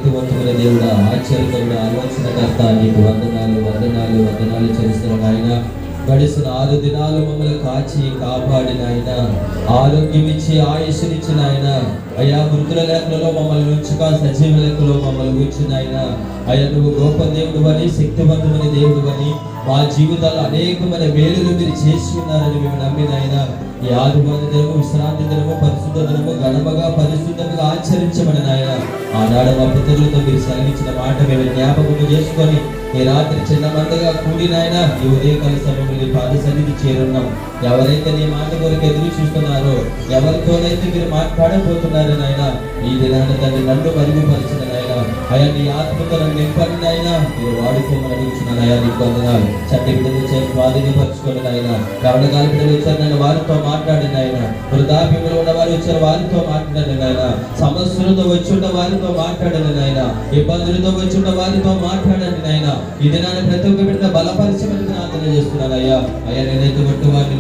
శక్తివంతమైన దేవుడా, ఆశ్చర్యకరుడా, ఆలోచనకర్త, నీకు వందనాలు వందనాలు వందనాలు చేస్తున్నాను ఆయన. గడిచిన 6 దినాలు మమ్మల్ని కాచి కాపాడిన ఆయన, ఆరోగ్యం ఇచ్చి ఆయుష్నిచ్చిన ఆయన, అయ్యా మృతుల లెక్కలలో మమ్మల్ని ఉంచుక సజీవ లెక్కలో మమ్మల్ని ఉంచిన ఆయన. అయ్యా నువ్వు గొప్ప దేవుడు అని, శక్తివంతమైన దేవుడు అని, మా జీవితాల్లో అనేకమైన మేలులు మీరు చేసి ఉన్నారని మేము నమ్మిన ఆయన. ఈ ఆదివారం దినము, విశ్రాంతి దినము, పరిశుద్ధ దినము ఘనముగా పరిశుద్ధంగా ఆచరించబడిన ఆయన. ఆనాడు మా పితరులతో మీరు సెలవించిన మాట మేము జ్ఞాపకం చేసుకొని ఈ రాత్రి చిన్న మందగా కూడినాయన ఈ ఉదయకాల సమయంలో నీ పాద సన్నిధి చేరున్నాం. ఎవరైతే నీ మాట కొరకు ఎదురు చూస్తున్నారో, ఎవరితోనైతే మీరు మాట్లాడబోతున్నారో నాయన, ఈ దినాన్ని తండ్రి నన్ను మరుగుపరిచిన నాయన, అయా నీ ఆత్మతో నన్ను నింపండి నాయన, మీరు వాడుకోమని అడుగుతున్నాను. అయా నీకు వందనాలు. చట్టి బిడ్డలు వచ్చారు, స్వాధీనపరచుకోండి నాయన. కవడగాల బిడ్డలు వచ్చారు, నేను వారితో మాట్లాడిన ఆయన. వృద్ధాప్యంలో ఉన్న వారు వచ్చారు, వారితో మాట్లాడిన నాయన. సమస్యలతో వచ్చుంట వారితో మాట్లాడండి నాయన. ఇబ్బందులతో వచ్చుంట వారితో మాట్లాడండి నాయన. ఈ దినాన్ని ప్రతి ఒక్క బిడ్డ బలపరిచమని ప్రార్థన చేస్తున్నాను అయ్యా. అయ్యా నేనైతే గట్టివాడిని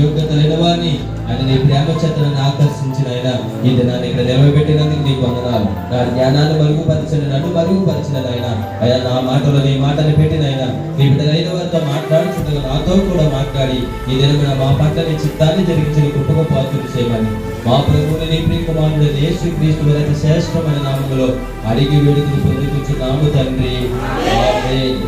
యోగ్యత లేని వాడిని ఆయన నీ ప్రేమ చేతనని ఆకర్షించిన ఆయన. ఈ దినాన్ని ఇక్కడ నిలబెట్టినందుకు నీకు వందనాలు. నా జ్ఞానాన్ని మరుగుపరిచిన, నన్ను మరుగుపరిచిన ఆయన. అయ్యా నా మాటలో నీ మాటని పెట్టిన ఆయన. నీ బిడ్డలైన వారితో మాట్లాడుతుండగా నాతో కూడా మాట్లాడి ఈ దినమున మా పట్ల నీ చిత్తాన్ని జరిగించి నీ కృపకు పాత్రలు చేయమని మా ప్రభువుని నీ ప్రియ కుమారుడు యేసుక్రీస్తు వారి శ్రేష్టమైన నామములో అడిగి వేడుకలు పొందుకుంటున్నాము తండ్రి. ఆమేన్.